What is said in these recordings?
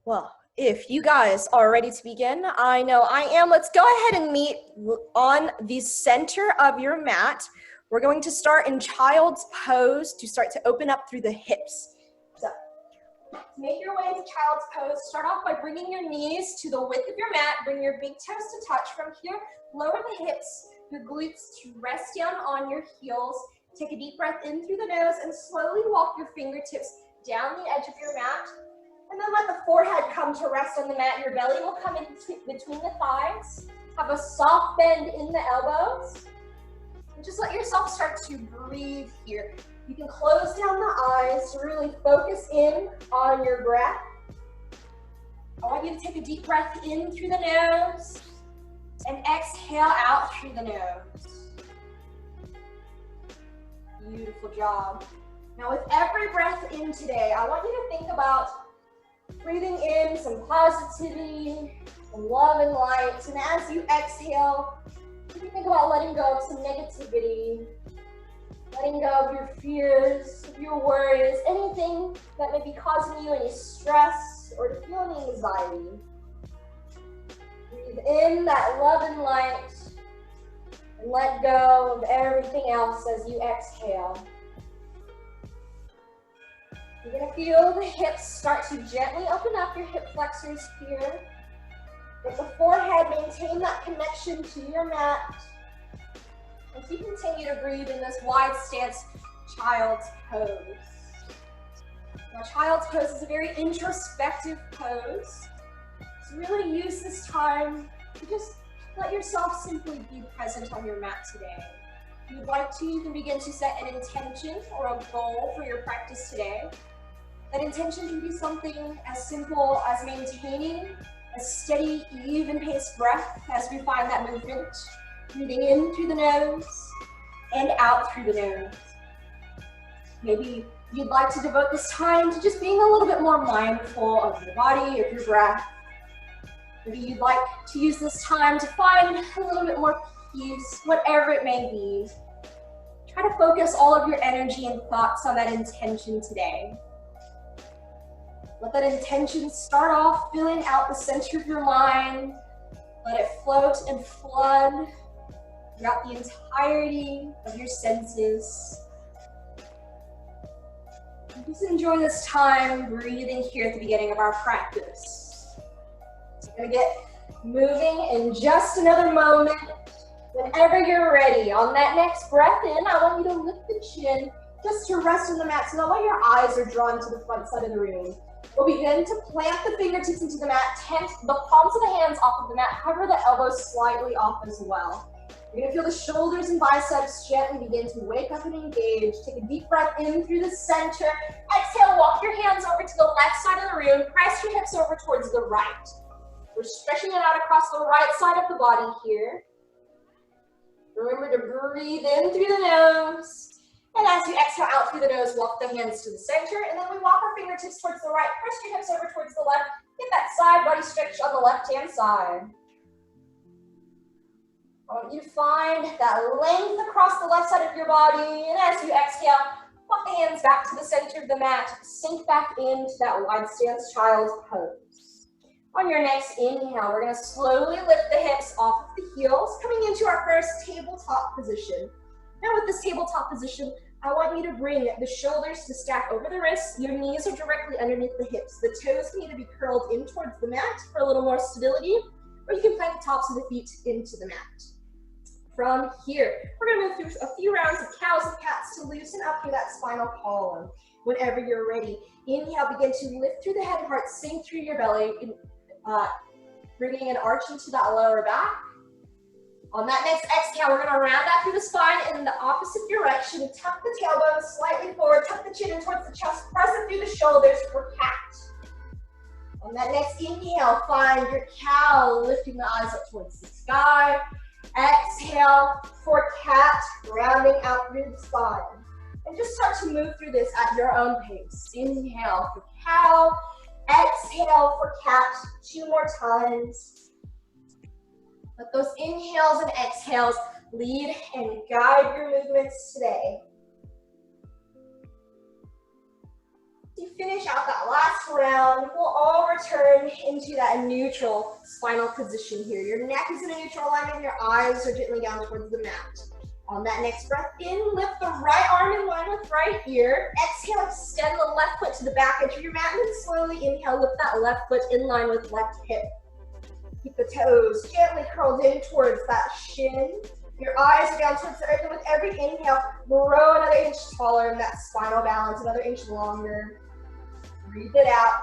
Well, if you guys are ready to begin, I know I am. Let's go ahead and meet on the center of your mat. We're going to start in child's pose to start to open up through the hips. So, to make your way into child's pose, start off by bringing your knees to the width of your mat. Bring your big toes to touch. From here, lower the hips, your glutes to rest down on your heels. Take a deep breath in through the nose and slowly walk your fingertips down the edge of your mat. And then let the forehead come to rest on the mat. Your belly will come in between the thighs. Have a soft bend in the elbows. And just let yourself start to breathe here. You can close down the eyes to really focus in on your breath. I want you to take a deep breath in through the nose and exhale out through the nose. Beautiful job. Now with every breath in today, I want you to think about breathing in some positivity, some love and light. And as you exhale, you can think about letting go of some negativity, letting go of your fears, your worries, anything that may be causing you any stress or feeling anxiety. Breathe in that love and light and let go of everything else as you exhale. You're going to feel the hips start to gently open up, your hip flexors here. With the forehead, maintain that connection to your mat. As you continue to breathe in this wide stance, child's pose. Now, child's pose is a very introspective pose. So really use this time to just let yourself simply be present on your mat today. If you'd like to, you can begin to set an intention or a goal for your practice today. That intention can be something as simple as maintaining a steady, even-paced breath as we find that movement. Breathing in through the nose and out through the nose. Maybe you'd like to devote this time to just being a little bit more mindful of your body, of your breath. Maybe you'd like to use this time to find a little bit more peace, whatever it may be. Try to focus all of your energy and thoughts on that intention today. Let that intention start off filling out the center of your mind. Let it float and flood throughout the entirety of your senses. And just enjoy this time breathing here at the beginning of our practice. So we're going to get moving in just another moment. Whenever you're ready, on that next breath in, I want you to lift the chin just to rest on the mat so that way your eyes are drawn to the front side of the room. We'll begin to plant the fingertips into the mat, tent the palms of the hands off of the mat, cover the elbows slightly off as well. You're gonna feel the shoulders and biceps gently begin to wake up and engage. Take a deep breath in through the center. Exhale, walk your hands over to the left side of the room. Press your hips over towards the right. We're stretching it out across the right side of the body here. Remember to breathe in through the nose. And as you exhale out through the nose, walk the hands to the center, and then we walk our fingertips towards the right. Press your hips over towards the left. Get that side body stretch on the left-hand side. I want you to find that length across the left side of your body, and as you exhale, walk the hands back to the center of the mat. Sink back into that wide stance child's pose. On your next inhale, we're going to slowly lift the hips off of the heels, coming into our first tabletop position. Now with this tabletop position, I want you to bring the shoulders to stack over the wrists. Your knees are directly underneath the hips. The toes need to be curled in towards the mat for a little more stability, or you can plant the tops of the feet into the mat. From here, we're going to move through a few rounds of cows and cats to loosen up through that spinal column. Whenever you're ready, inhale, begin to lift through the head and heart, sink through your belly, bringing an arch into that lower back. On that next exhale, we're going to round out through the spine in the opposite direction. Tuck the tailbone slightly forward, tuck the chin in towards the chest, press it through the shoulders for cat. On that next inhale, find your cow, lifting the eyes up towards the sky. Exhale for cat, rounding out through the spine. And just start to move through this at your own pace. Inhale for cow, exhale for cat, 2 more times. Let those inhales and exhales lead and guide your movements today. To finish out that last round, we'll all return into that neutral spinal position here. Your neck is in a neutral alignment, your eyes are gently down towards the mat. On that next breath in, lift the right arm in line with right ear. Exhale, extend the left foot to the back edge of your mat, and then slowly inhale, lift that left foot in line with left hip. Keep the toes gently curled in towards that shin. Your eyes are down towards the earth, and with every inhale, grow another inch taller in that spinal balance, another inch longer. Breathe it out.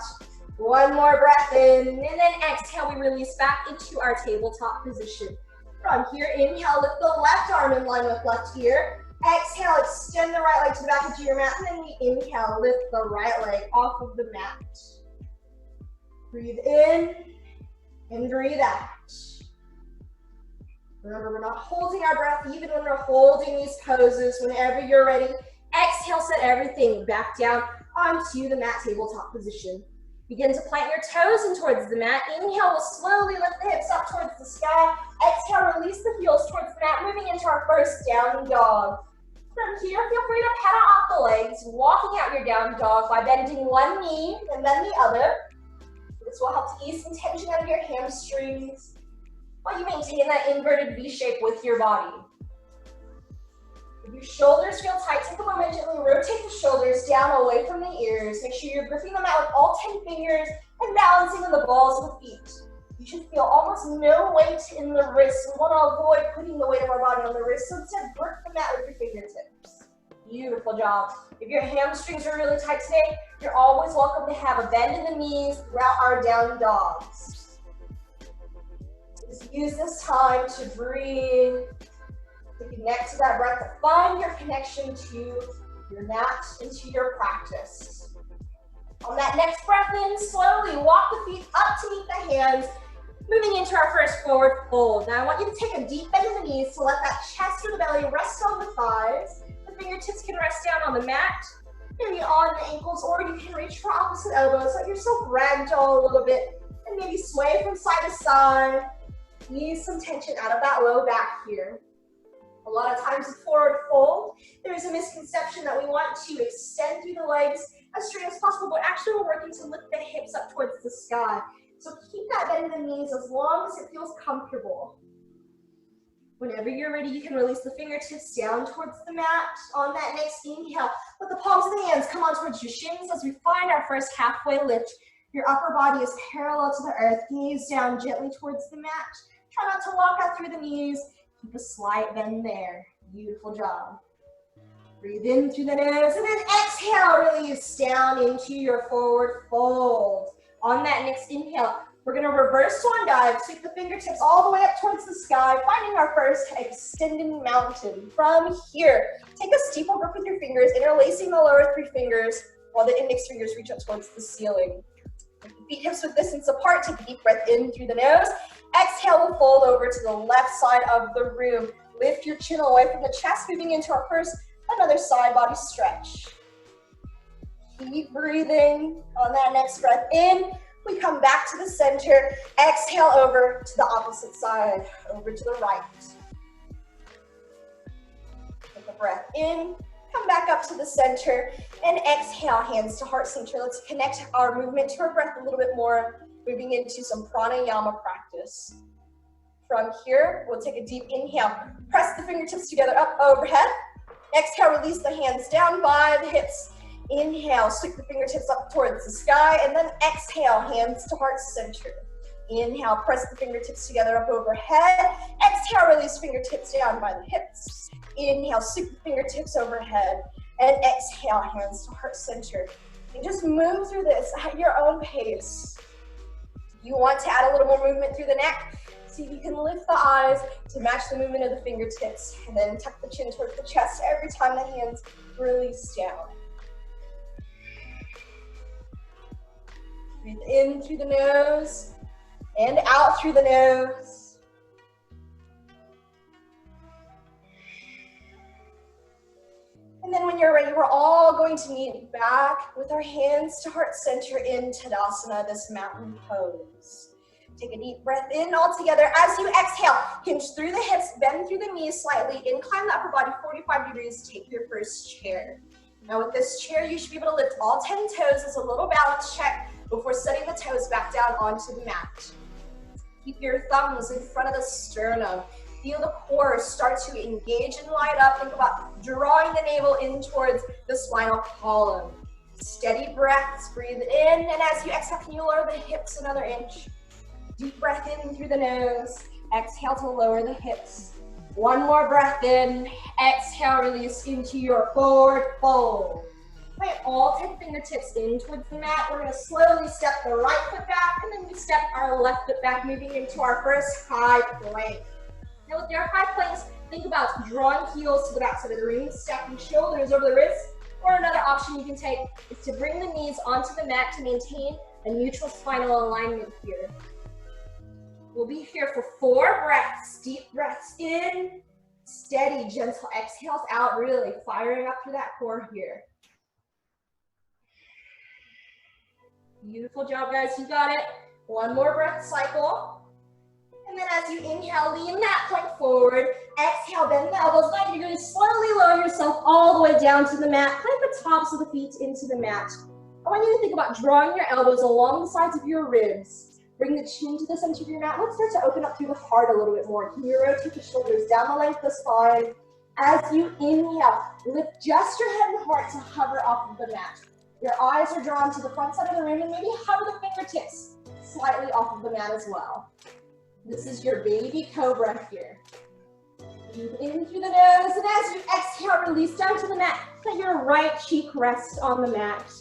One more breath in, and then exhale, we release back into our tabletop position. From here, inhale, lift the left arm in line with left ear. Exhale, extend the right leg to the back edge of your mat, and then we inhale, lift the right leg off of the mat. Breathe in and breathe out. Remember, we're not holding our breath even when we're holding these poses. Whenever you're ready, exhale, set everything back down onto the mat tabletop position. Begin to plant your toes in towards the mat. Inhale, we'll slowly lift the hips up towards the sky. Exhale, release the heels towards the mat, moving into our first down dog. From here, feel free to pedal off the legs, walking out your down dog by bending one knee and then the other. This will help to ease some tension out of your hamstrings while you maintain that inverted V shape with your body. If your shoulders feel tight, take a moment, gently rotate the shoulders down away from the ears. Make sure you're gripping them out with all 10 fingers and balancing on the balls of the feet. You should feel almost no weight in the wrists. We want to avoid putting the weight of our body on the wrists, so instead grip the mat with your fingertips. Beautiful job. If your hamstrings are really tight today, you're always welcome to have a bend in the knees throughout our down dogs. Just use this time to breathe, to connect to that breath, to find your connection to your mat and to your practice. On that next breath in, slowly walk the feet up to meet the hands, moving into our first forward fold. Now I want you to take a deep bend in the knees to let that chest or the belly rest on the thighs. The fingertips can rest down on the mat, maybe on the ankles, or you can reach for opposite elbows. Let yourself ragdoll a little bit and maybe sway from side to side. Ease some tension out of that low back here. A lot of times with forward fold, there's a misconception that we want to extend through the legs as straight as possible, but actually we're working to lift the hips up towards the sky. So keep that bend in the knees as long as it feels comfortable. Whenever you're ready, you can release the fingertips down towards the mat. On that next inhale, let the palms of the hands come on towards your shins as we find our first halfway lift. Your upper body is parallel to the earth. Gaze down gently towards the mat. Try not to lock out through the knees. Keep a slight bend there. Beautiful job. Breathe in through the nose and then exhale, release down into your forward fold. On that next inhale, we're going to reverse swan dive. Sweep the fingertips all the way up towards the sky, finding our first extended mountain. From here, take a steeple grip with your fingers, interlacing the lower three fingers while the index fingers reach up towards the ceiling. Feet hips width distance apart. Take a deep breath in through the nose. Exhale, we'll fold over to the left side of the room. Lift your chin away from the chest, moving into our first, another side body stretch. Keep breathing. On that next breath in, we come back to the center. Exhale over to the opposite side, over to the right. Take a breath in. Come back up to the center and exhale, hands to heart center. Let's connect our movement to our breath a little bit more, moving into some pranayama practice. From here, we'll take a deep inhale. Press the fingertips together up overhead. Exhale, release the hands down by the hips. Inhale, sweep the fingertips up towards the sky, and then exhale, hands to heart center. Inhale, press the fingertips together up overhead. Exhale, release fingertips down by the hips. Inhale, sweep the fingertips overhead, and exhale, hands to heart center. And just move through this at your own pace. You want to add a little more movement through the neck. See if you can lift the eyes to match the movement of the fingertips, and then tuck the chin towards the chest every time the hands release down. Breathe in through the nose and out through the nose. And then when you're ready, we're all going to meet back with our hands to heart center in Tadasana, this mountain pose. Take a deep breath in all together. As you exhale, hinge through the hips, bend through the knees slightly, incline the upper body 45 degrees, take your first chair. Now with this chair, you should be able to lift all 10 toes as a little balance check before setting the toes back down onto the mat. Keep your thumbs in front of the sternum. Feel the core start to engage and light up. Think about drawing the navel in towards the spinal column. Steady breaths, breathe in, and as you exhale, can you lower the hips another inch? Deep breath in through the nose. Exhale to lower the hips. One more breath in. Exhale, release into your forward fold. Plant all 10 fingertips in towards the mat. We're going to slowly step the right foot back, and then we step our left foot back, moving into our first high plank. Now with your high planks, think about drawing heels to the back side of the room, stacking shoulders over the wrists, or another option you can take is to bring the knees onto the mat to maintain a neutral spinal alignment here. We'll be here for 4 breaths. Deep breaths in, steady, gentle exhales out, really firing up through that core here. Beautiful job, guys. You got it. One more breath cycle. And then as you inhale, lean that plank forward. Exhale, bend the elbows 90 degrees. Slowly lower yourself all the way down to the mat. Plant the tops of the feet into the mat. I want you to think about drawing your elbows along the sides of your ribs. Bring the chin to the center of your mat. Let's start to open up through the heart a little bit more. Can you rotate the shoulders down the length of the spine? As you inhale, lift just your head and heart to hover off of the mat. Your eyes are drawn to the front side of the room, and maybe hover the fingertips slightly off of the mat as well. This is your baby cobra here. Breathe in through the nose, and as you exhale, release down to the mat. Let your right cheek rest on the mat,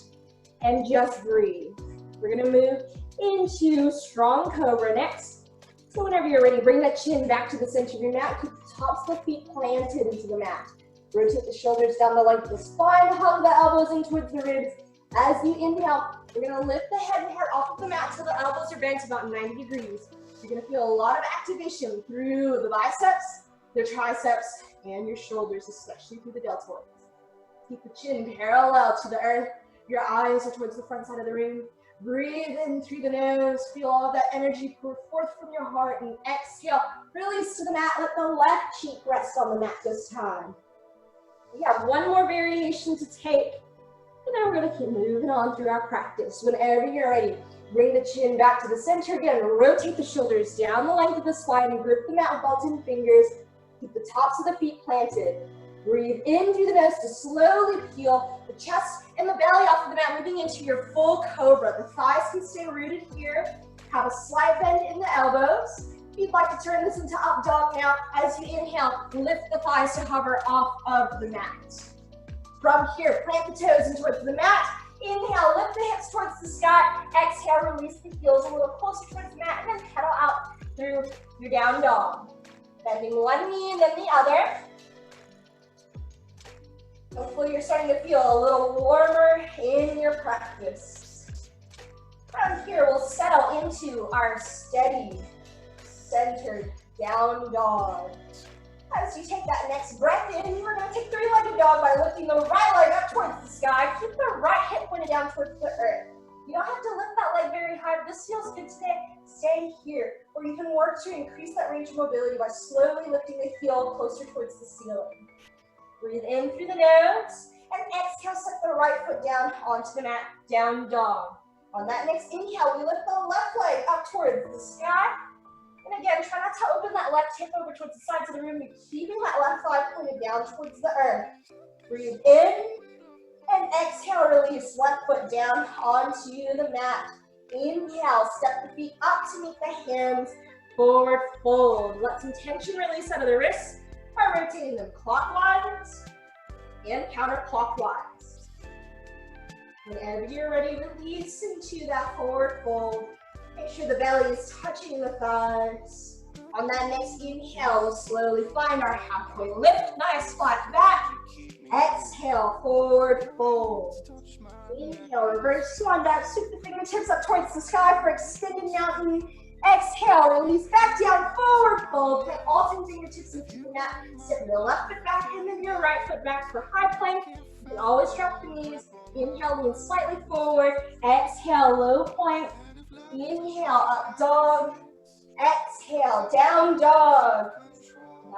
and just breathe. We're gonna move into strong cobra next. So whenever you're ready, bring that chin back to the center of your mat. Keep the tops of the feet planted into the mat. Rotate the shoulders down the length of the spine. Hug the elbows in towards the ribs. As you inhale, we're gonna lift the head and heart off of the mat so the elbows are bent about 90 degrees. You're gonna feel a lot of activation through the biceps, the triceps, and your shoulders, especially through the deltoids. Keep the chin parallel to the earth. Your eyes are towards the front side of the room. Breathe in through the nose. Feel all of that energy pour forth from your heart, and exhale. Release to the mat. Let the left cheek rest on the mat this time. We have one more variation to take. And then we're going to keep moving on through our practice. Whenever you're ready, bring the chin back to the center again. Rotate the shoulders down the length of the spine and grip the mat with all 10 fingers. Keep the tops of the feet planted. Breathe in through the nose to slowly peel the chest and the belly off of the mat, moving into your full cobra. The thighs can stay rooted here. Have a slight bend in the elbows. If you'd like to turn this into up dog now, as you inhale, lift the thighs to hover off of the mat. From here, plant the toes in towards the mat. Inhale, lift the hips towards the sky. Exhale, release the heels a little closer towards the mat, and then pedal out through your down dog. Bending one knee and then the other. Hopefully you're starting to feel a little warmer in your practice. From here, we'll settle into our steady, centered down dog. As you take that next breath in, we're going to take 3-legged dog by lifting the right leg up towards the sky. Keep the right hip pointed down towards the earth. You don't have to lift that leg very high. If this feels good today, stay here. Or you can work to increase that range of mobility by slowly lifting the heel closer towards the ceiling. Breathe in through the nose, and exhale, set the right foot down onto the mat, down dog. On that next inhale, we lift the left leg up towards the sky. And again, try not to open that left hip over towards the sides of the room, but keeping that left thigh pointed down towards the earth. Breathe in, and exhale, release left foot down onto the mat. Inhale, step the feet up to meet the hands, forward fold. Let some tension release out of the wrists by rotating them clockwise and counterclockwise. Whenever you're ready, release into that forward fold. Make sure the belly is touching the thighs. On that next inhale, we'll slowly find our halfway lift. Nice flat back. Exhale, forward fold. Inhale, reverse swan dive. Sweep the fingertips up towards the sky for extended mountain. Exhale, release back down, forward fold. Plant all 10 fingertips into the mat. Step your left foot back and then your right foot back for high plank. You can always drop the knees. Inhale, lean slightly forward. Exhale, low plank. Inhale, up dog. Exhale, down dog.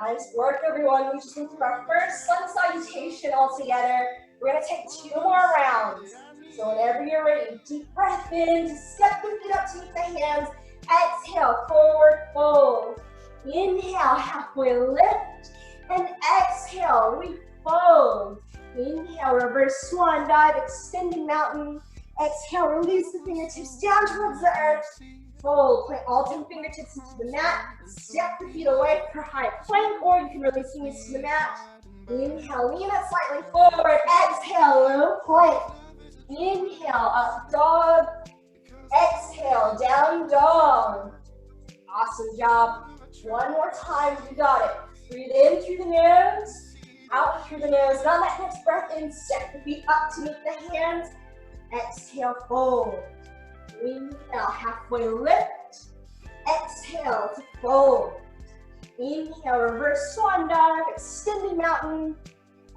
Nice work, everyone. We just went through our first sun salutation all together. We're gonna take 2 more rounds. So whenever you're ready, deep breath in, just step the feet up to meet the hands. Exhale, forward fold. Inhale, halfway lift. And exhale, refold. Inhale, reverse swan dive, extending mountain. Exhale, release the fingertips down towards the earth. Fold, plant all 10 fingertips into the mat. Step the feet away for high plank, or you can release the knees to the mat. Inhale, lean it slightly forward. Exhale, low plank. Inhale, up dog. Exhale, down dog. Awesome job. One more time, you got it. Breathe in through the nose, out through the nose. And on that next breath in, step the feet up to meet the hands. Exhale, fold. Inhale, halfway lift. Exhale to fold. Inhale, reverse swan dive, extending mountain.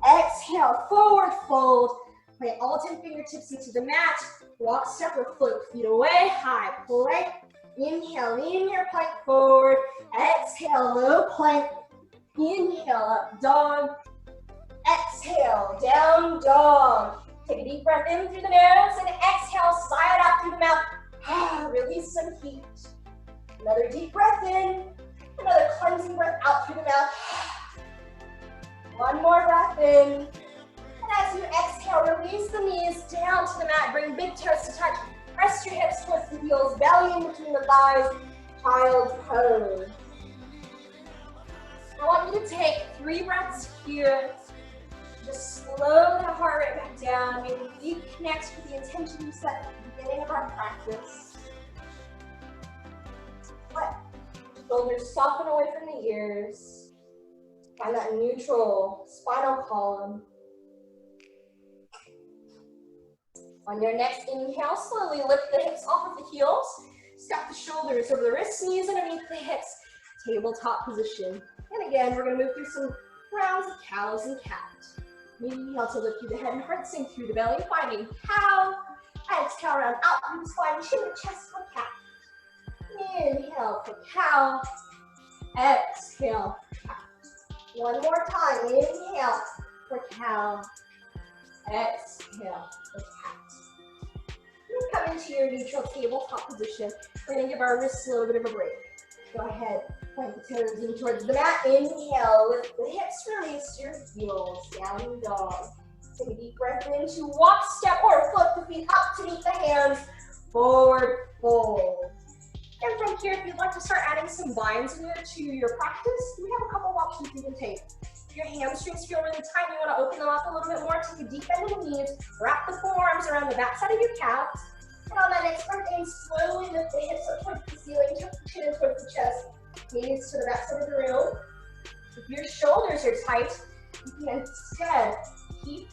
Exhale, forward fold. Plant all 10 fingertips into the mat. Walk, step, or float feet away. High plank. Inhale, lean your plank forward. Exhale, low plank. Inhale, up dog. Exhale, down dog. Take a deep breath in through the nose and exhale, sigh it out through the mouth. Release some heat. Another deep breath in. Another cleansing breath out through the mouth. One more breath in. And as you exhale, release the knees down to the mat. Bring big toes to touch. Press your hips towards the heels, belly in between the thighs. Child's pose. I want you to take 3 breaths here. Just slow the heart rate back down. Maybe reconnect with the intention you set at the beginning of our practice. Let shoulders soften away from the ears. Find that neutral spinal column. On your next inhale, slowly lift the hips off of the heels. Step the shoulders over the wrists, knees underneath the hips. Tabletop position. And again, we're going to move through some rounds of cows and cat. Inhale to lift through the head and heart, sink through the belly, finding cow. Exhale, round out through the spine, chin to chest for cat. Inhale for cow. Exhale, cat. One more time. Inhale for cow. Exhale for cat. We'll come into your neutral tabletop position. We're going to give our wrists a little bit of a break. Go ahead, point the toes in towards the mat. Inhale, lift the hips, release your heels. Down dog. Take a deep breath in to walk, step, or float the feet up to meet the hands. Forward fold. And from here, if you'd like to start adding some binds to your practice, we have a couple of options you can take. If your hamstrings feel really tight, you want to open them up a little bit more, take a deep bend in the knees, wrap the forearms around the back side of your calves. And on that next breath in, slowly lift the hips up towards the ceiling, tuck the chin towards the chest, knees to the back side of the room. If your shoulders are tight, you can instead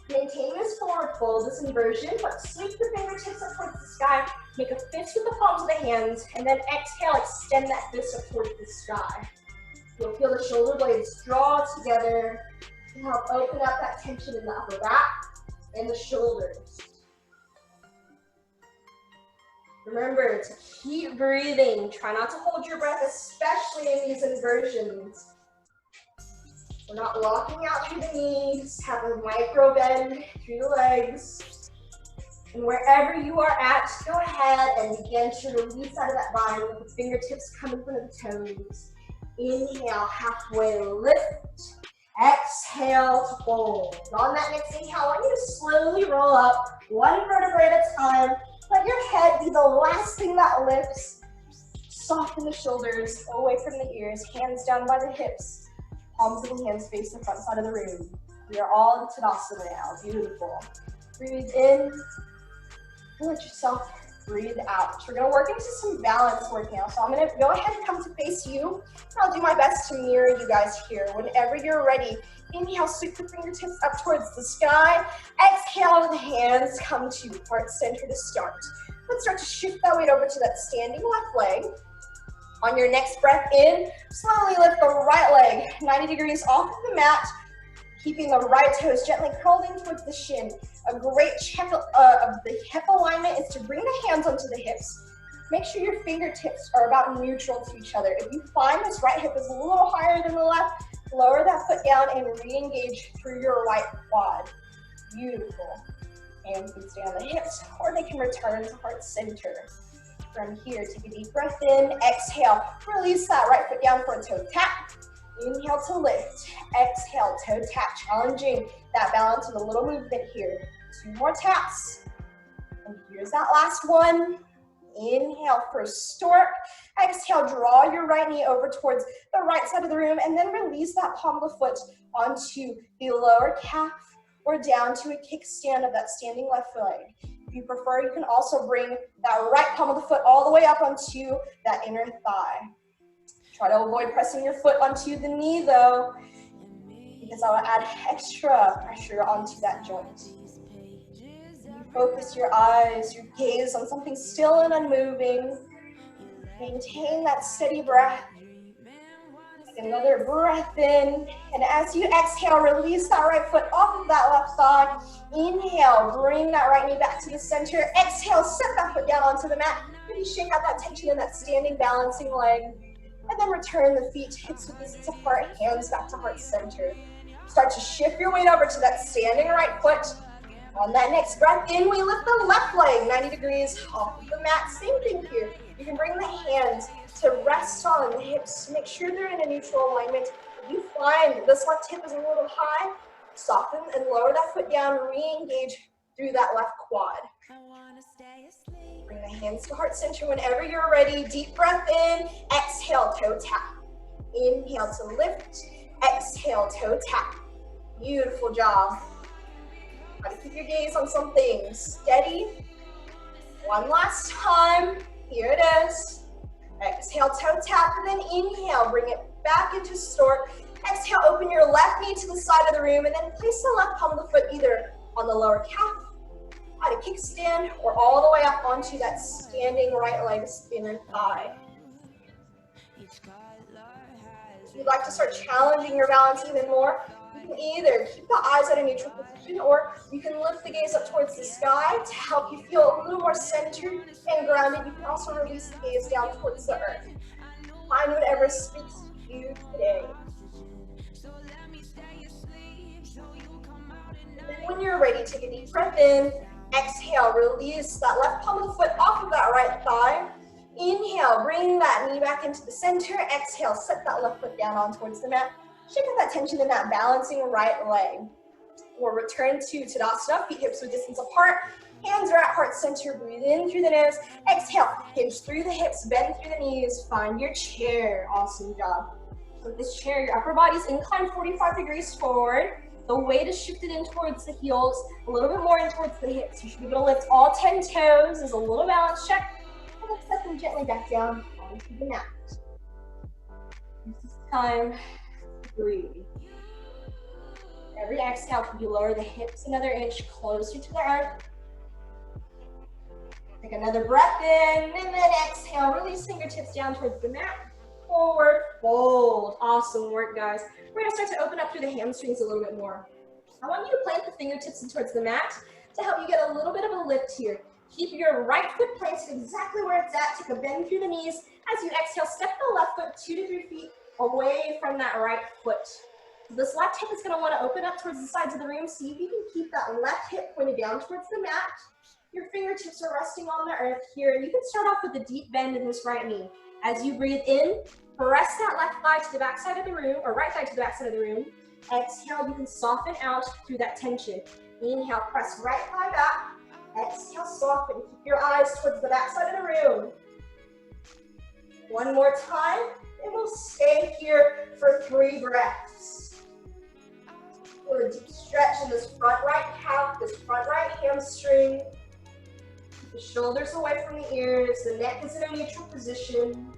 maintain this forward fold, this inversion, but sweep the fingertips up towards the sky, make a fist with the palms of the hands, and then exhale, extend that fist up towards the sky. You'll feel the shoulder blades draw together to help open up that tension in the upper back and the shoulders. Remember to keep breathing. Try not to hold your breath, especially in these inversions. We're not locking out through the knees. Have a micro bend through the legs. And wherever you are at, go ahead and begin to release out of that bind with the fingertips coming from the toes. Inhale, halfway lift. Exhale to fold. On that next inhale, I want you to slowly roll up, one vertebrae at a time. Let your head be the last thing that lifts. Soften the shoulders away from the ears, hands down by the hips. Palms of the hands face the front side of the room. We are all in Tadasana now. Beautiful. Breathe in. And let yourself breathe out. We're going to work into some balance work now. So I'm going to go ahead and come to face you. And I'll do my best to mirror you guys here. Whenever you're ready, inhale, sweep the fingertips up towards the sky. Exhale, the hands come to heart center to start. Let's start to shift that weight over to that standing left leg. On your next breath in, slowly lift the right leg 90 degrees off of the mat, keeping the right toes gently curled in towards the shin. A great check of the hip alignment is to bring the hands onto the hips. Make sure your fingertips are about neutral to each other. If you find this right hip is a little higher than the left, lower that foot down and re-engage through your right quad. Beautiful. Hands can stay on the hips, or they can return to heart center. From here, take a deep breath in, exhale, release that right foot down for a toe tap. Inhale to lift, exhale, toe tap, challenging that balance with a little movement here. 2 more taps, and here's that last one. Inhale for stork, exhale, draw your right knee over towards the right side of the room, and then release that palm of the foot onto the lower calf, or down to a kickstand of that standing left leg. If you prefer, you can also bring that right palm of the foot all the way up onto that inner thigh. Try to avoid pressing your foot onto the knee though, because that will add extra pressure onto that joint. You focus your eyes, your gaze on something still and unmoving. Maintain that steady breath. Take another breath in, and as you exhale, release that right foot off of that left thigh. Inhale, bring that right knee back to the center. Exhale, set that foot down onto the mat. Maybe shake out that tension in that standing balancing leg. And then return the feet hips width distance apart, hands back to heart center. Start to shift your weight over to that standing right foot. On that next breath in, we lift the left leg 90 degrees off of the mat. Same thing here. You can bring the hands to rest on the hips. Make sure they're in a neutral alignment. If you find this left hip is a little high, soften and lower that foot down, re-engage through that left quad. Bring the hands to heart center whenever you're ready. Deep breath in, exhale, toe tap. Inhale to lift, exhale, toe tap. Beautiful job. Try to keep your gaze on something steady. One last time. Here it is. Exhale, toe tap, and then inhale. Bring it back into stork. Exhale, open your left knee to the side of the room, and then place the left palm of the foot either on the lower calf, at a kickstand, or all the way up onto that standing right leg, inner thigh. If you'd like to start challenging your balance even more, you can either keep the eyes at a neutral position, or you can lift the gaze up towards the sky to help you feel a little more centered and grounded. You can also release the gaze down towards the earth. Find whatever speaks to you today. And then when you're ready, take a deep breath in. Exhale, release that left palm of the foot off of that right thigh. Inhale, bring that knee back into the center. Exhale, set that left foot down on towards the mat. Shake out that tension in that balancing right leg. We'll return to Tadasana, feet hips width distance apart. Hands are at heart center, breathe in through the nose. Exhale, hinge through the hips, bend through the knees, find your chair. Awesome job. So with this chair, your upper body's inclined 45 degrees forward. The weight is shifted in towards the heels, a little bit more in towards the hips. You should be able to lift all 10 toes as a little balance check. And then set them gently back down onto the mat. This is time. Breathe. Every exhale, can you lower the hips another inch closer to the earth? Take another breath in, and then exhale. Release fingertips down towards the mat. Forward fold. Awesome work, guys. We're gonna start to open up through the hamstrings a little bit more. I want you to plant the fingertips in towards the mat to help you get a little bit of a lift here. Keep your right foot planted exactly where it's at. Take a bend through the knees. As you exhale, step the left foot 2 to 3 feet away from that right foot. This left hip is going to want to open up towards the sides of the room. See if you can keep that left hip pointed down towards the mat. Your fingertips are resting on the earth here. And you can start off with a deep bend in this right knee. As you breathe in, press that left thigh to the back side of the room, or right thigh to the back side of the room. Exhale, you can soften out through that tension. Inhale, press right thigh back. Exhale, soften. Keep your eyes towards the back side of the room. One more time, and we'll stay here for 3 breaths. Feel a deep stretch in this front right calf, this front right hamstring. Keep the shoulders away from the ears, the neck is in a neutral position.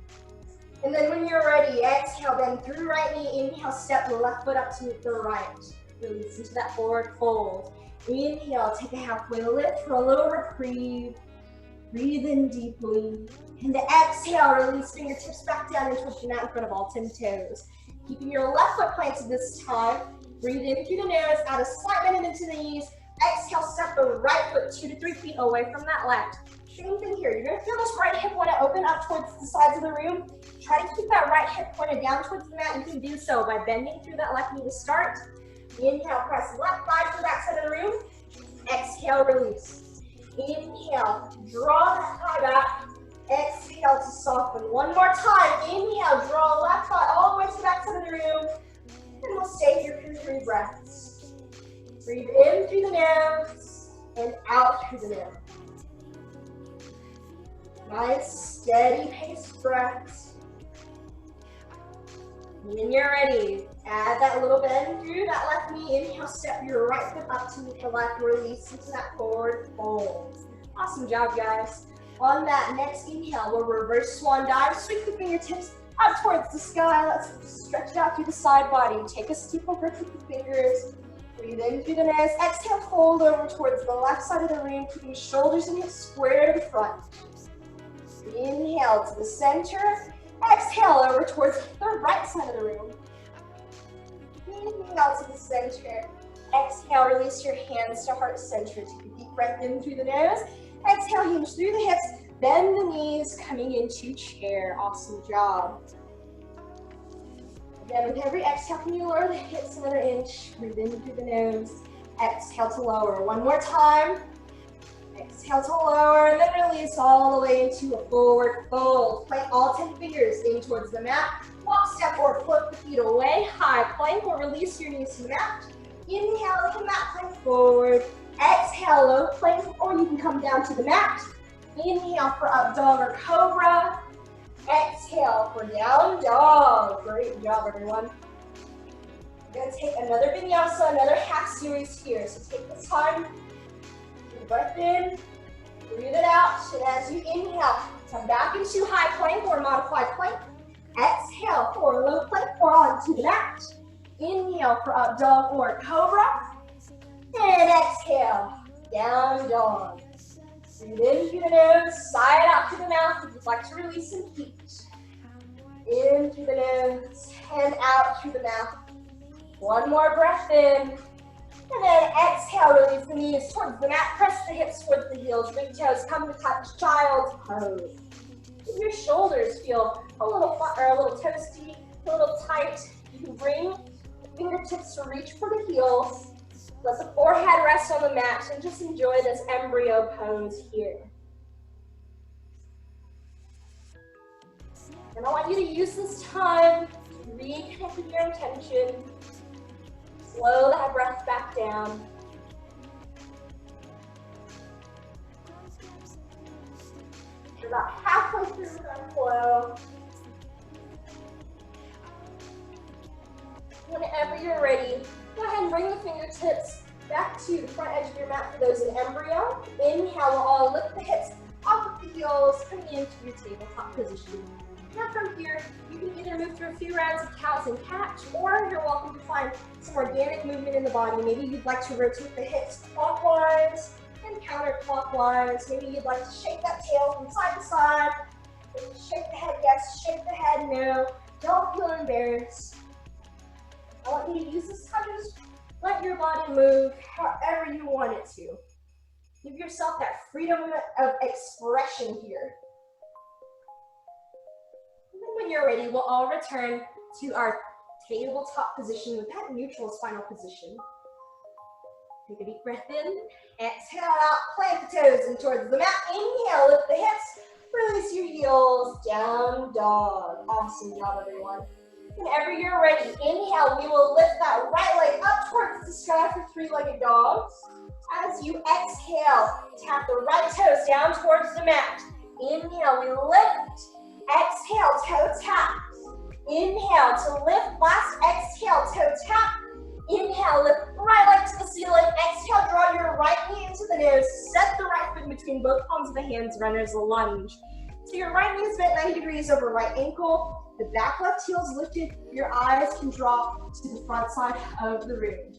And then when you're ready, exhale, bend through right knee. Inhale, step the left foot up to the right. Release into that forward fold. Inhale, take a halfway lift for a little reprieve. Breathe in deeply. And to exhale, release fingertips back down and twist the mat in front of all 10 toes. Keeping your left foot planted this time. Breathe in through the nose, add a slight bend into the knees. Exhale, step the right foot 2 to 3 feet away from that left. Same thing here. You're going to feel this right hip want to open up towards the sides of the room. Try to keep that right hip pointed down towards the mat. You can do so by bending through that left knee to start. Inhale, press left thigh to the back side of the room. Exhale, release. Inhale, draw that thigh back. Exhale to soften. One more time. Inhale, draw left thigh all the way to the back side of the room. And we'll stay here for 3 breaths. Breathe in through the nose and out through the nose. Nice, steady paced breaths. When you're ready, add that little bend through that left knee. Inhale, step your right foot up to meet the left. Release into that forward fold. Awesome job, guys. On that next inhale, we'll reverse swan dive. Sweep the fingertips up towards the sky. Let's stretch it out through the side body. Take a steeple grip with the fingers. Breathe in through the nose. Exhale, fold over towards the left side of the room, keeping shoulders and hips square to the front. Inhale to the center. Exhale over towards the right side of the room. Inhale to the center. Exhale, release your hands to heart center. Take a deep breath in through the nose. Exhale, hinge through the hips. Bend the knees, coming into chair. Awesome job. Again, with every exhale, can you lower the hips another inch? Breathe in through the nose. Exhale to lower. One more time. Exhale to lower, and then release all the way into a forward fold. Plant all 10 fingers in towards the mat. Walk, step, or flip the feet away. High plank, or release your knees to the mat. Inhale, you can mat plank forward. Exhale, low plank, or you can come down to the mat. Inhale for up dog or cobra. Exhale for down dog. Great job, everyone. We're going to take another vinyasa, another half series here. So take this time. Breath in, breathe it out, and as you inhale, come back into high plank or modified plank. Exhale for low plank or onto the mat. Inhale for up dog or cobra. And exhale, down dog. Breathe in through the nose, sigh it out through the mouth if you'd like to release some heat. In through the nose and out through the mouth. One more breath in. And then exhale, release the knees towards the mat, press the hips towards the heels, big toes come to touch, child's pose. If your shoulders feel a little toasty, a little tight, you can bring the fingertips to reach for the heels. Let the forehead rest on the mat and just enjoy this embryo pose here. And I want you to use this time to reconnect with your intention. Slow that breath back down. You're about halfway through the flow. Whenever you're ready, go ahead and bring the fingertips back to the front edge of your mat for those in embryo. Inhale, we'll all lift the hips off of the heels, coming into your tabletop position. Now from here, you can either move through a few rounds of cows and catch, or you're welcome to find some organic movement in the body. Maybe you'd like to rotate the hips clockwise and counterclockwise. Maybe you'd like to shake that tail from side to side. Shake the head yes, shake the head no. Don't feel embarrassed. I want you to use this time to just let your body move however you want it to. Give yourself that freedom of expression here. When you're ready, we'll all return to our tabletop position with that neutral spinal position. Take a deep breath in, exhale out, plant the toes in towards the mat. Inhale, lift the hips, release your heels, down dog. Awesome job, everyone. Whenever you're ready, inhale, we will lift that right leg up towards the sky for three-legged dogs. As you exhale, tap the right toes down towards the mat. Inhale, we lift. Exhale, toe tap. Inhale to lift. Last exhale, toe tap. Inhale, lift right leg to the ceiling. Exhale, draw your right knee into the nose. Set the right foot between both palms of the hands, runner's lunge. So your right knee is bent 90 degrees over right ankle. The back left heel is lifted. Your eyes can drop to the front side of the room.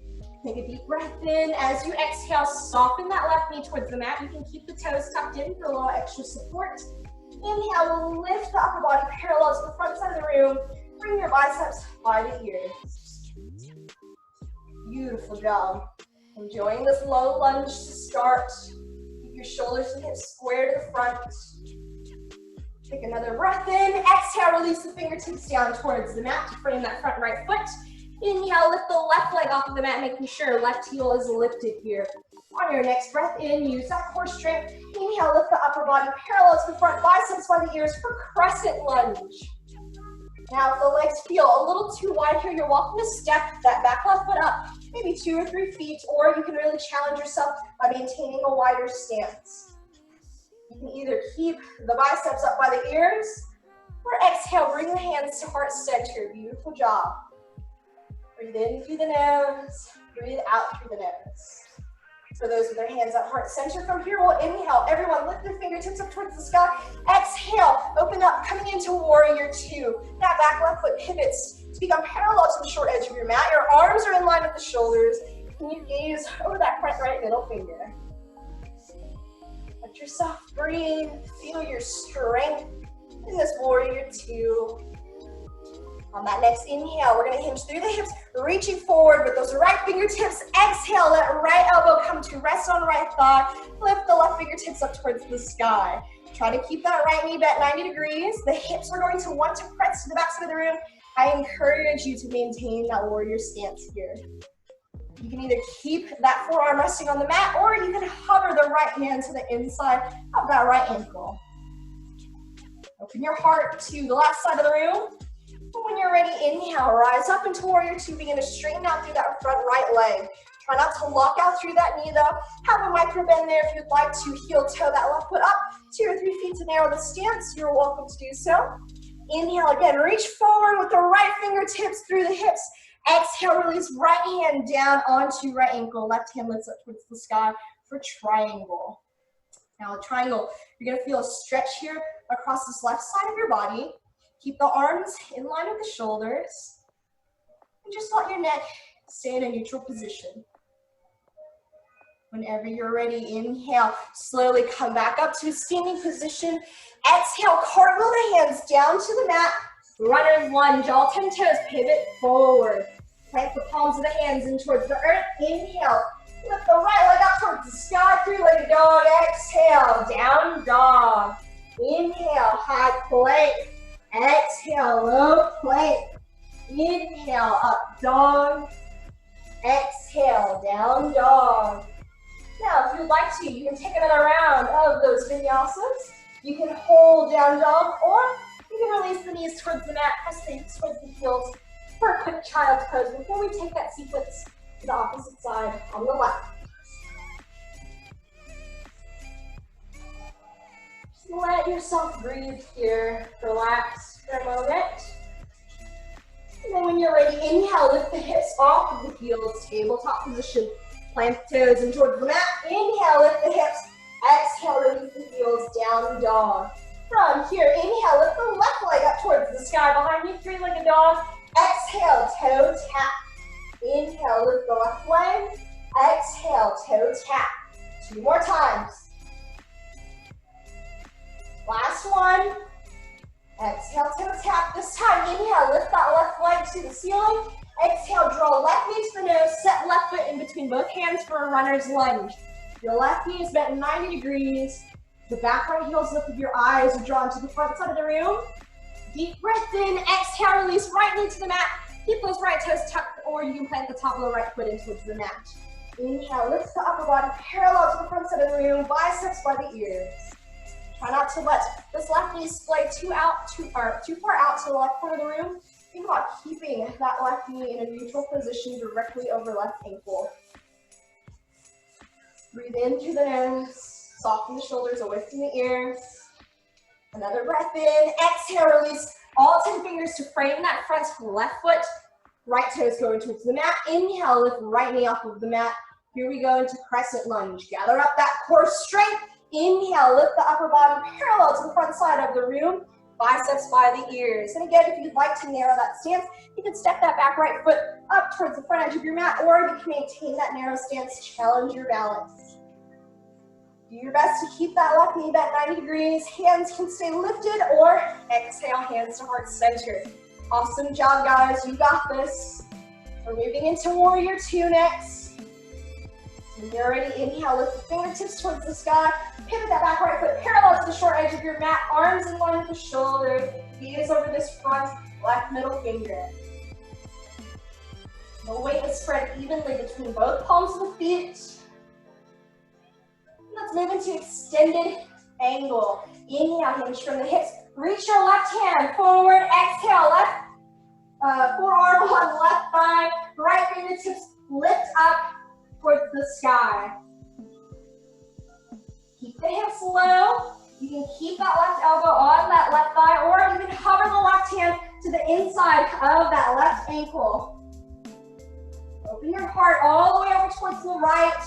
Take a deep breath in. As you exhale, soften that left knee towards the mat. You can keep the toes tucked in for a little extra support. Inhale, we'll lift the upper body parallel to the front side of the room. Bring your biceps by the ears. Beautiful job. Enjoying this low lunge to start. Keep your shoulders and hips square to the front. Take another breath in. Exhale, release the fingertips down towards the mat to frame that front right foot. Inhale, lift the left leg off of the mat, making sure left heel is lifted here. On your next breath in, use that core strength. Inhale, lift the upper body parallel to the front, biceps by the ears for crescent lunge. Now, if the legs feel a little too wide here, you're welcome to step that back left foot up, maybe 2 or 3 feet, or you can really challenge yourself by maintaining a wider stance. You can either keep the biceps up by the ears, or exhale, bring the hands to heart center. Beautiful job. Breathe in through the nose, breathe out through the nose. For those with their hands at heart center, from here we'll inhale. Everyone lift their fingertips up towards the sky. Exhale, open up, coming into warrior 2. That back left foot pivots to become parallel to the short edge of your mat. Your arms are in line with the shoulders. And you gaze over that front right middle finger. Let yourself breathe. Feel your strength in this warrior 2. On that next inhale, we're gonna hinge through the hips, reaching forward with those right fingertips. Exhale, let right elbow come to rest on right thigh. Lift the left fingertips up towards the sky. Try to keep that right knee bent 90 degrees. The hips are going to want to press to the back side of the room. I encourage you to maintain that warrior stance here. You can either keep that forearm resting on the mat, or you can hover the right hand to the inside of that right ankle. Open your heart to the left side of the room. When you're ready, inhale, rise up into warrior 2. Begin to straighten out through that front right leg. Try not to lock out through that knee though. Have a micro bend there if you'd like to. Heel toe that left foot up 2 or 3 feet to narrow the stance. You're welcome to do so. Inhale again, reach forward with the right fingertips through the hips. Exhale, release right hand down onto right ankle. Left hand lifts up towards the sky for triangle. Now a triangle, you're gonna feel a stretch here across this left side of your body. Keep the arms in line with the shoulders. And just let your neck stay in a neutral position. Whenever you're ready, inhale. Slowly come back up to a standing position. Exhale, cartwheel the hands down to the mat. Runner's lunge, all 10 toes, pivot forward. Plant the palms of the hands in towards the earth. Inhale. Lift the right leg up towards the sky. 3-legged dog. Exhale, down dog. Inhale, high plank. Exhale, low plank. Inhale, up dog. Exhale, down dog. Now, if you'd like to, you can take another round of those vinyasas. You can hold down dog, or you can release the knees towards the mat, press the hips towards the heels for a quick child's pose before we take that sequence to the opposite side on the left. Just let yourself breathe here. Relax for a moment. And then when you're ready, inhale, lift the hips off of the heels, tabletop position. Plant the toes in towards the mat. Inhale, lift the hips. Exhale, release the heels, down dog. From here, inhale, lift the left leg up towards the sky. Behind you, 3-legged dog. Exhale, toe tap. Inhale, lift the left leg. Exhale, toe tap. 2 more times. Last one. Exhale, toe tap. This time, inhale, lift that left leg to the ceiling. Exhale, draw left knee to the nose, set left foot in between both hands for a runner's lunge. Your left knee is bent 90 degrees. The back right heel's lifted, your eyes are drawn to the front side of the room. Deep breath in, exhale, release right knee to the mat. Keep those right toes tucked, or you can plant the top of the right foot in towards the mat. Inhale, lift the upper body parallel to the front side of the room, biceps by the ears. Try not to let this left knee splay too far out to the left corner of the room. Think about keeping that left knee in a neutral position directly over left ankle. Breathe in through the nose, soften the shoulders away from the ears. Another breath in, exhale, release all 10 fingers to frame that front left foot. Right toes going towards the mat. Inhale, lift right knee off of the mat. Here we go into crescent lunge. Gather up that core strength. Inhale, lift the upper body parallel to the front side of the room. Biceps by the ears. And again, if you'd like to narrow that stance, you can step that back right foot up towards the front edge of your mat, or you can maintain that narrow stance, challenge your balance. Do your best to keep that left knee bent 90 degrees. Hands can stay lifted, or exhale, hands to heart center. Awesome job, guys. You got this. We're moving into warrior 2 next. When you're ready, inhale, lift the fingertips towards the sky. Pivot that back right foot parallel to the short edge of your mat. Arms in line with the shoulders. Gaze over this front left middle finger. The weight is spread evenly between both palms of the feet. Let's move into extended angle. Inhale, hinge from the hips. Reach your left hand forward. Exhale, left forearm on left thigh. Right fingertips lift up towards the sky. Keep the hips low. You can keep that left elbow on that left thigh, or you can hover the left hand to the inside of that left ankle. Open your heart all the way over towards the right.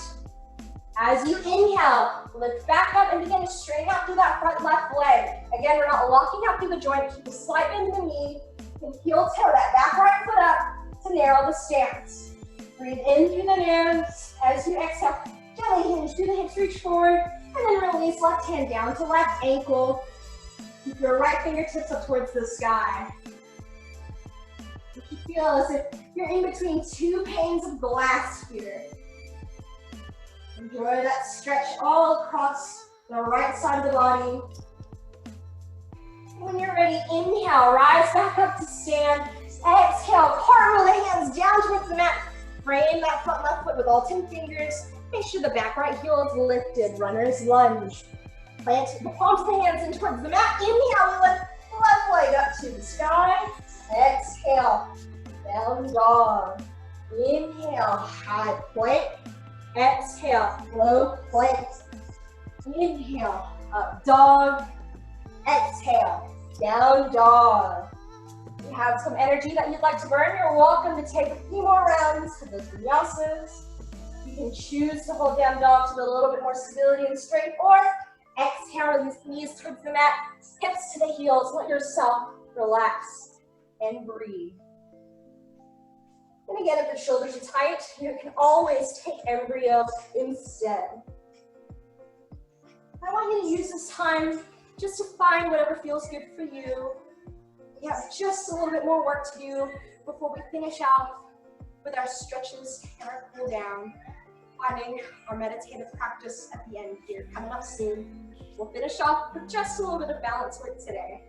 As you inhale, lift back up and begin to straighten out through that front left leg. Again, we're not locking out through the joint. Keep a slight bend in the knee. And heel toe that back right foot up to narrow the stance. Breathe in through the nose. As you exhale, gently hinge through the hips, reach forward. And then release left hand down to left ankle. Keep your right fingertips up towards the sky. You can feel as if you're in between two panes of glass here. Enjoy that stretch all across the right side of the body. When you're ready, inhale, rise back up to stand. Exhale, cartwheel the hands down towards the mat. Frame that front left foot with all 10 fingers. Make sure the back right heel is lifted. Runner's lunge. Plant the palms of the hands in towards the mat. Inhale, we lift left leg up to the sky. Exhale, down dog. Inhale, high plank. Exhale, low plank. Inhale, up dog. Exhale, down dog. If you have some energy that you'd like to burn, you're welcome to take a few more rounds of those vinyasas. You can choose to hold down dog to build a little bit more stability and strength, or exhale, release the knees towards the mat, hips to the heels, let yourself relax and breathe. And again, if the shoulders are tight, you can always take embryo instead. I want you to use this time just to find whatever feels good for you. We have just a little bit more work to do before we finish out with our stretches and our cool down. Finding our meditative practice at the end here, coming up soon. We'll finish off with just a little bit of balance work today.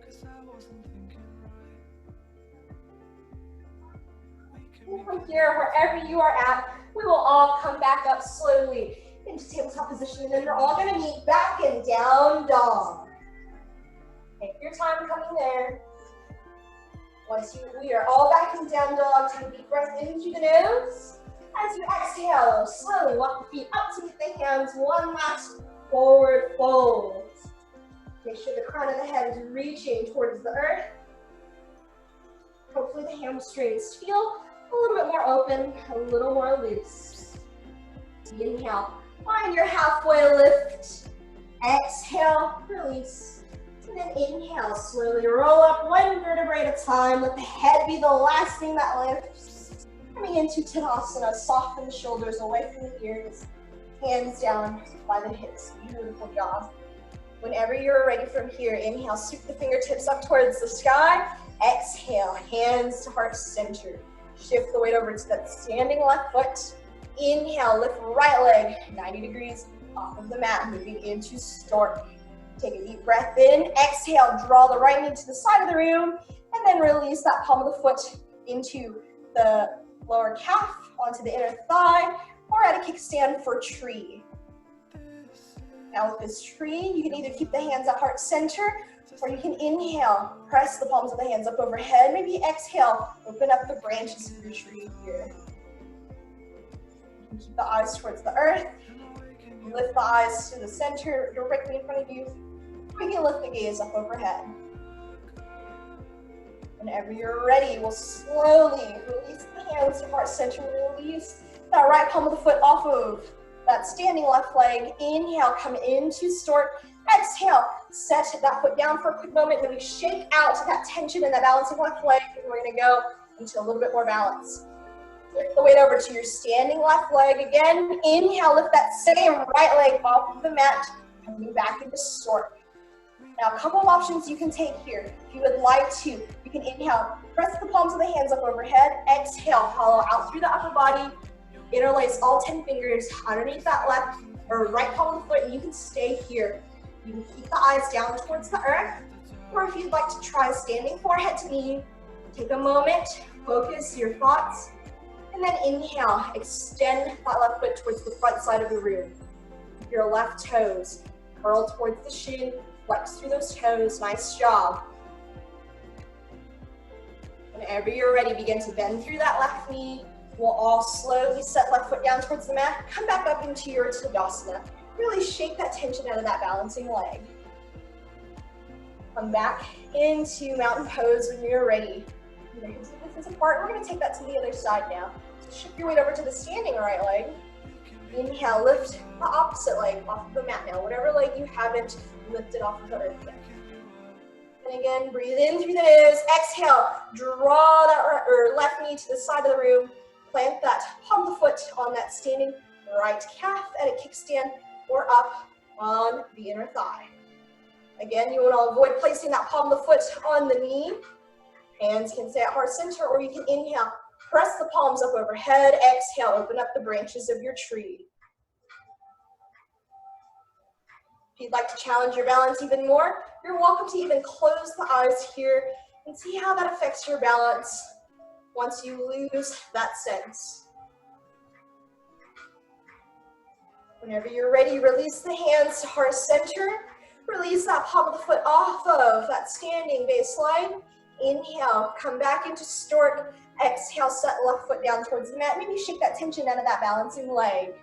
And from here, wherever you are at, we will all come back up slowly into tabletop position, and then we're all gonna meet back and down dog. Take your time coming there. Once we are all back in down dog, take a deep breath in through the nose. As you exhale, slowly walk the feet up to meet the hands. One last forward fold. Make sure the crown of the head is reaching towards the earth. Hopefully the hamstrings feel a little bit more open, a little more loose. Inhale, find your halfway lift. Exhale, release. And then inhale, slowly roll up one vertebrae at a time. Let the head be the last thing that lifts. Coming into Tadasana, soften the shoulders away from the ears. Hands down by the hips. Beautiful job. Whenever you're ready from here, inhale, scoop the fingertips up towards the sky. Exhale, hands to heart center. Shift the weight over to that standing left foot. Inhale, lift right leg 90 degrees off of the mat, moving into stork. Take a deep breath in. Exhale, draw the right knee to the side of the room, and then release that palm of the foot into the lower calf, onto the inner thigh, or at a kickstand for tree. Now with this tree, you can either keep the hands at heart center, or you can inhale, press the palms of the hands up overhead. Maybe exhale, open up the branches of your tree here. You can keep the eyes towards the earth. Lift the eyes to the center directly in front of you. We can lift the gaze up overhead. Whenever you're ready, we'll slowly release the hands to heart center. Release that right palm of the foot off of that standing left leg. Inhale, come into stork. Exhale, set that foot down for a quick moment. Then we shake out that tension in that balancing left leg. And we're gonna go into a little bit more balance. Lift the weight over to your standing left leg again. Inhale, lift that same right leg off of the mat. Coming back into stork. Now, a couple of options you can take here. If you would like to, you can inhale, press the palms of the hands up overhead. Exhale, hollow out through the upper body. Interlace all 10 fingers underneath that left or right palm of the foot, and you can stay here. You can keep the eyes down towards the earth, or if you'd like to try standing forehead to knee, take a moment, focus your thoughts, and then inhale, extend that left foot towards the front side of the room. your left toes. Curl towards the shin, flex through those toes, nice job. Whenever you're ready, begin to bend through that left knee. We'll all slowly set left foot down towards the mat, come back up into your Tadasana. Really shake that tension out of that balancing leg. Come back into mountain pose when you're ready. Your hips and distance apart. We're going to take that to the other side now. So shift your weight over to the standing right leg. Inhale, lift the opposite leg off of the mat now. Whatever leg you haven't lifted off of the earth yet. And again, breathe in through the nose. Exhale, draw that left knee to the side of the room. Plant that palm of the foot on that standing right calf at a kickstand or up on the inner thigh. Again, you want to avoid placing that palm of the foot on the knee. Hands can stay at heart center, or you can inhale, press the palms up overhead. Exhale, open up the branches of your tree. If you'd like to challenge your balance even more, you're welcome to even close the eyes here and see how that affects your balance once you lose that sense. Whenever you're ready, release the hands to heart center. Release that palm of the foot off of that standing baseline. Inhale, come back into stork. Exhale, set left foot down towards the mat. Maybe shake that tension out of that balancing leg.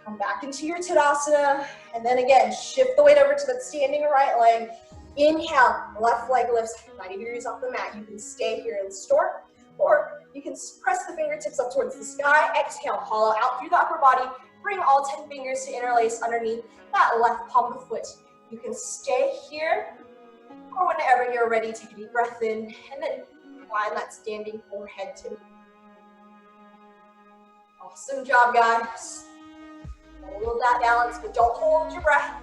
Come back into your Tadasana. And then again, shift the weight over to that standing right leg. Inhale, left leg lifts 90 degrees off the mat. You can stay here in stork, or you can press the fingertips up towards the sky. Exhale, hollow out through the upper body. Bring all 10 fingers to interlace underneath that left palm of the foot. You can stay here, or whenever you're ready, take a deep breath in, and then find that standing forehead to knee. Awesome job, guys. Hold that balance, but don't hold your breath.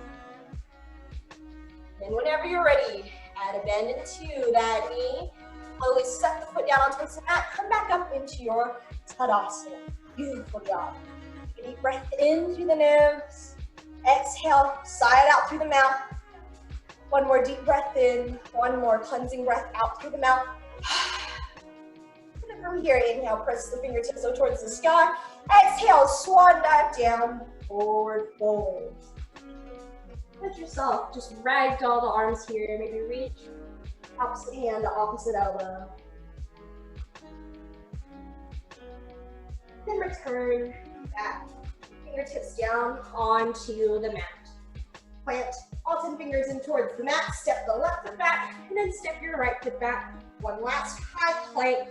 Then whenever you're ready, add a bend into that knee. Slowly set the foot down onto the mat. Come back up into your Tadasana. Beautiful job. Take a deep breath in through the nose. Exhale, sigh it out through the mouth. One more deep breath in. One more cleansing breath out through the mouth. And then from here, inhale, press the fingertips up towards the sky. Exhale, swan dive down, forward fold. Let yourself just ragdoll the arms here. Maybe reach opposite hand to opposite elbow. Then return back. Fingertips down onto the mat. Plant all 10 fingers in towards the mat. Step the left foot back, and then step your right foot back. One last high plank.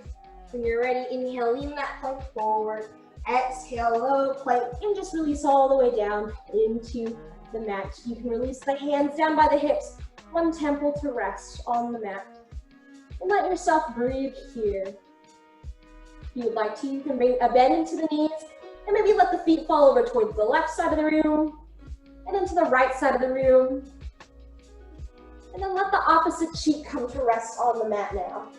When you're ready, inhale, lean that plank forward. Exhale, low plank, and just release all the way down into the mat. You can release the hands down by the hips, one temple to rest on the mat. And let yourself breathe here. If you would like to, you can bring a bend into the knees, and maybe let the feet fall over towards the left side of the room, and then to the right side of the room. And then let the opposite cheek come to rest on the mat now.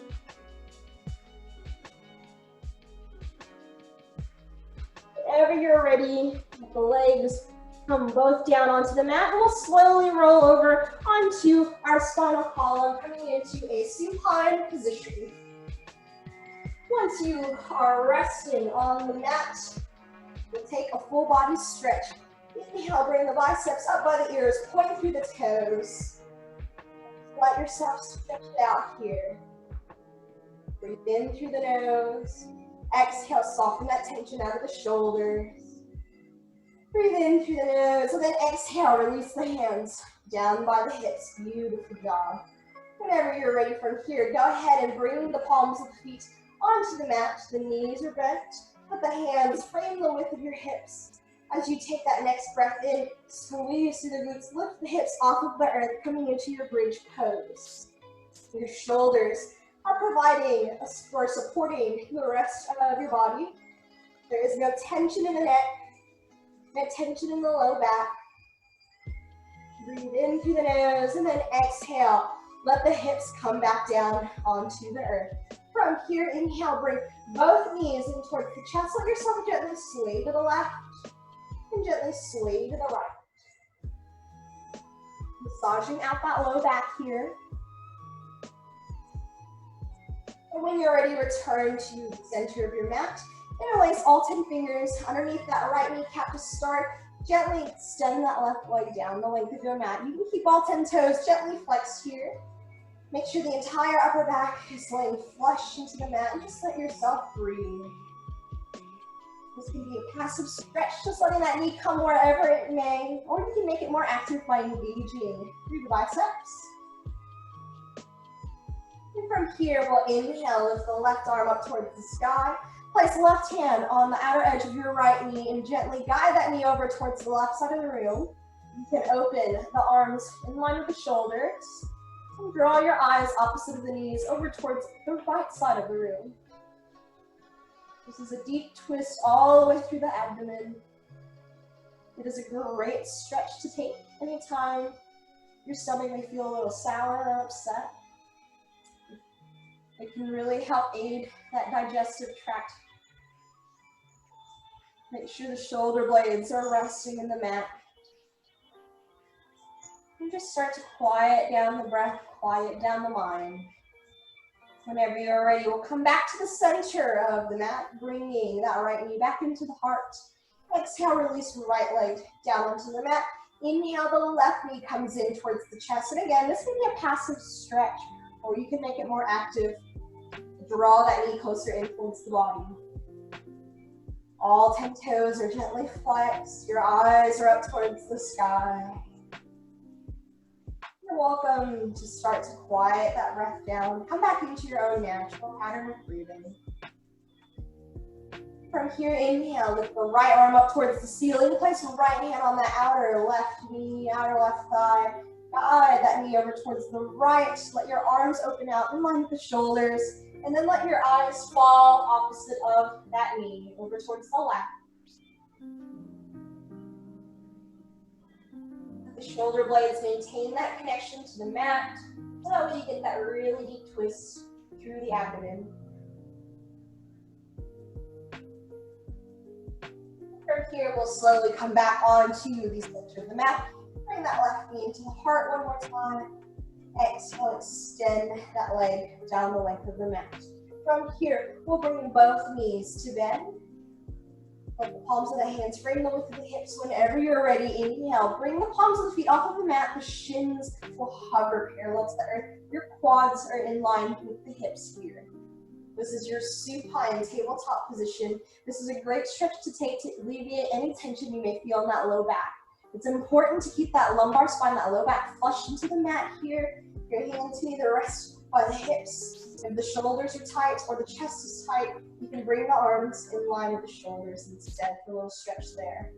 Whenever you're ready, let the legs come both down onto the mat, and we'll slowly roll over onto our spinal column, coming into a supine position. Once you are resting on the mat, we'll take a full body stretch. Inhale, bring the biceps up by the ears, point through the toes. Let yourself stretch it out here. Breathe in through the nose. Exhale, soften that tension out of the shoulders. Breathe in through the nose, and then exhale, release the hands down by the hips. Beautiful job. Whenever you're ready from here, go ahead and bring the palms of the feet onto the mat. The knees are bent. Let the hands frame the width of your hips. As you take that next breath in, squeeze through the glutes, lift the hips off of the earth, coming into your bridge pose. Your shoulders are providing or supporting the rest of your body. There is no tension in the neck, no tension in the low back. Breathe in through the nose, and then exhale. Let the hips come back down onto the earth. From here, inhale, bring both knees in towards the chest. Let yourself gently sway to the left and gently sway to the right. Massaging out that low back here. And when you're ready, return to the center of your mat. Interlace all 10 fingers underneath that right kneecap to start. Gently extend that left leg down the length of your mat. You can keep all 10 toes gently flexed here. Make sure the entire upper back is laying flush into the mat and just let yourself breathe. This can be a passive stretch, just letting that knee come wherever it may, or you can make it more active by engaging through the biceps. And from here, we'll inhale, lift the left arm up towards the sky. Place left hand on the outer edge of your right knee and gently guide that knee over towards the left side of the room. You can open the arms in line with the shoulders and draw your eyes opposite of the knees over towards the right side of the room. This is a deep twist all the way through the abdomen. It is a great stretch to take anytime your stomach may feel a little sour or upset. It can really help aid that digestive tract. Make sure the shoulder blades are resting in the mat. And just start to quiet down the breath, quiet down the mind. Whenever you're ready, we'll come back to the center of the mat, bringing that right knee back into the heart. Exhale, release right leg down onto the mat. Inhale, the left knee comes in towards the chest. And again, this can be a passive stretch, or you can make it more active. Draw that knee closer in towards the body. All 10 toes are gently flexed. Your eyes are up towards the sky. You're welcome to start to quiet that breath down. Come back into your own natural pattern of breathing. From here, inhale, lift the right arm up towards the ceiling. Place your right hand on the outer left knee, outer left thigh. Guide that knee over towards the right. Let your arms open out in line with the shoulders. And then let your eyes fall opposite of that knee over towards the left. Let the shoulder blades maintain that connection to the mat so that way you get that really deep twist through the abdomen. From here, we'll slowly come back onto the center of the mat. Bring that left knee into the heart one more time. Exhale, extend that leg down the length of the mat. From here, we'll bring both knees to bend. Let the palms of the hands frame the width of the hips. Whenever you're ready, inhale. Bring the palms of the feet off of the mat. The shins will hover parallel to the earth. Your quads are in line with the hips here. This is your supine tabletop position. This is a great stretch to take to alleviate any tension you may feel in that low back. It's important to keep that lumbar spine, that low back flush into the mat here. Your hands can either rest by the hips. If the shoulders are tight or the chest is tight, you can bring the arms in line with the shoulders instead for a little stretch there.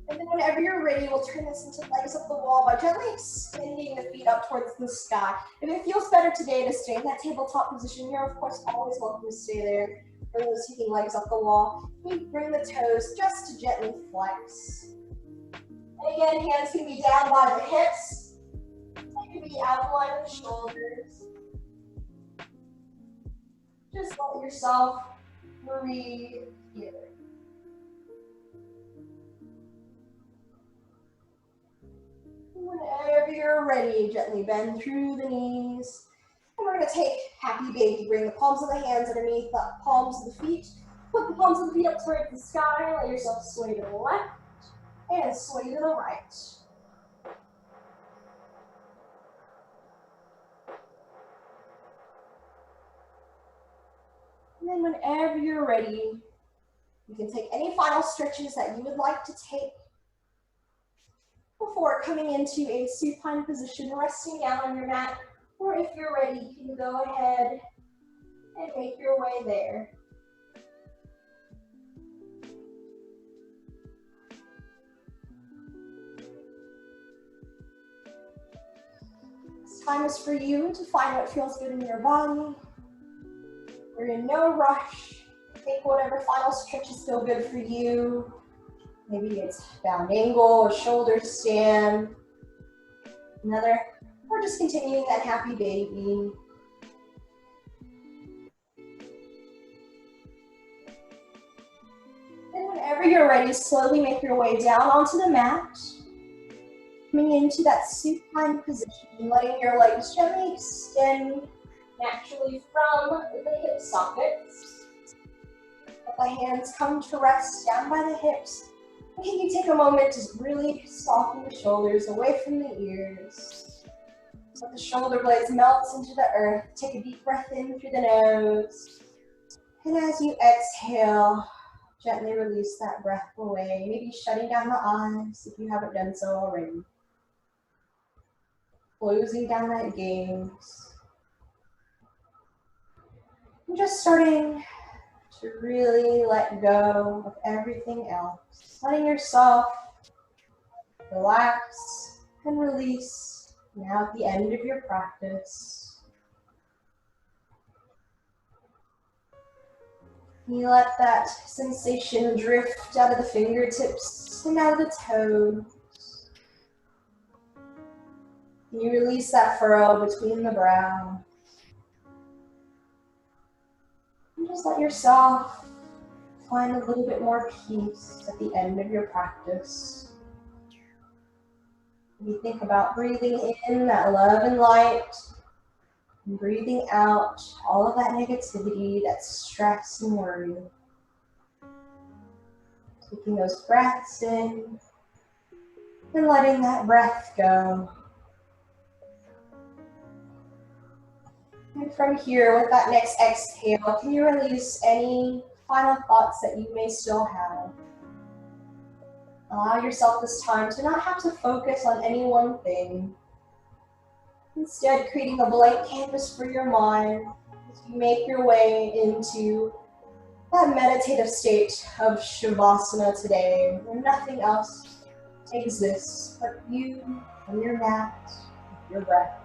And then whenever you're ready, we'll turn this into legs up the wall by gently extending the feet up towards the sky. If it feels better today to stay in that tabletop position, you're of course always welcome to stay there. For those taking legs up the wall, you bring the toes just to gently flex. And again, hands can be down by the hips. They can be out in line with the shoulders. Just let yourself breathe here. Whenever you're ready, gently bend through the knees. And we're going to take happy baby. Bring the palms of the hands underneath the palms of the feet. Put the palms of the feet up towards the sky. Let yourself sway to the left and sway to the right. And then whenever you're ready, you can take any final stretches that you would like to take before coming into a supine position, resting down on your mat. Or if you're ready, you can go ahead and make your way there. This time is for you to find what feels good in your body. You're in no rush. Take whatever final stretches feel good for you. Maybe it's bound angle or shoulder stand. Another, or just continuing that happy baby. And whenever you're ready, slowly make your way down onto the mat. Coming into that supine position, letting your legs gently extend naturally from the hip sockets. Let the hands come to rest down by the hips. Can you take a moment to really soften the shoulders away from the ears? Let the shoulder blades melt into the earth. Take a deep breath in through the nose. And as you exhale, gently release that breath away, maybe shutting down the eyes if you haven't done so already. Closing down that gaze. And just starting to really let go of everything else. Letting yourself relax and release now at the end of your practice. You let that sensation drift out of the fingertips and out of the toes. You release that furrow between the brow. And just let yourself find a little bit more peace at the end of your practice. You think about breathing in that love and light, and breathing out all of that negativity, that stress and worry. Taking those breaths in and letting that breath go. And from here, with that next exhale, can you release any final thoughts that you may still have? Allow yourself this time to not have to focus on any one thing. Instead, creating a blank canvas for your mind as you make your way into that meditative state of Shavasana today, where nothing else exists but you and your mat, your breath.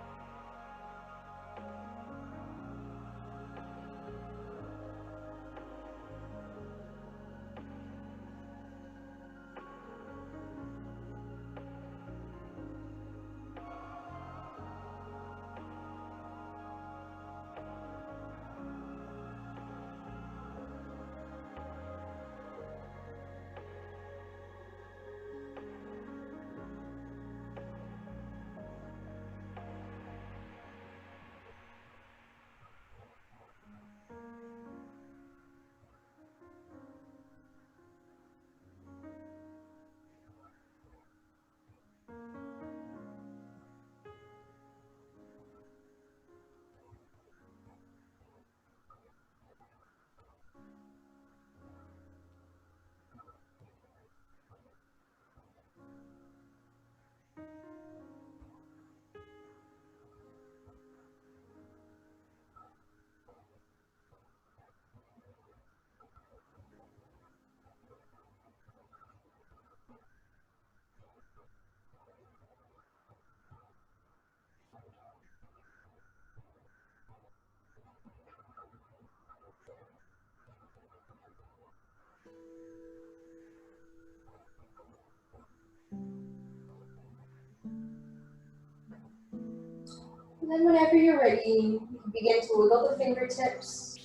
And then whenever you're ready, you can begin to wiggle the fingertips,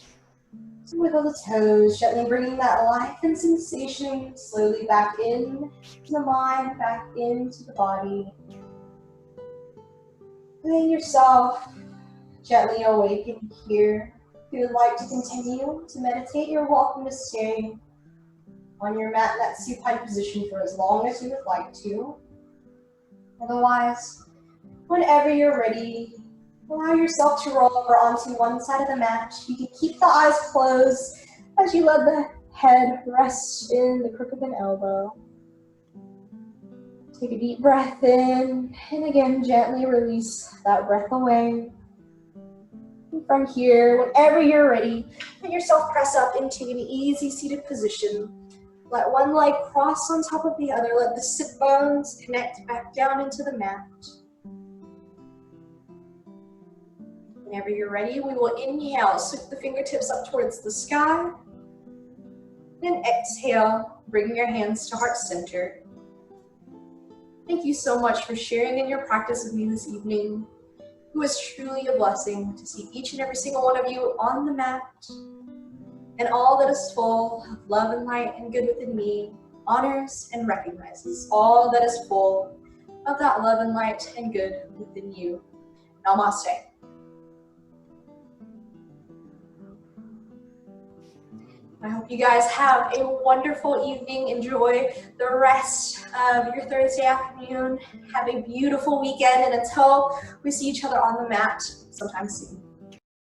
wiggle the toes, gently bringing that life and sensation slowly back in to the mind, back into the body. Letting yourself gently awaken here. If you would like to continue to meditate, you're welcome to stay on your mat in that supine position for as long as you would like to. Otherwise, whenever you're ready, allow yourself to roll over onto one side of the mat. You can keep the eyes closed as you let the head rest in the crook of an elbow. Take a deep breath in, and again, gently release that breath away. And from here, whenever you're ready, let yourself press up into an easy seated position. Let one leg cross on top of the other. Let the sit bones connect back down into the mat. Whenever you're ready, we will inhale, sweep the fingertips up towards the sky. And exhale, bring your hands to heart center. Thank you so much for sharing in your practice with me this evening. It was truly a blessing to see each and every single one of you on the mat. And all that is full of love and light and good within me honors and recognizes all that is full of that love and light and good within you. Namaste. I hope you guys have a wonderful evening. Enjoy the rest of your Thursday afternoon. Have a beautiful weekend, and until we see each other on the mat sometime soon.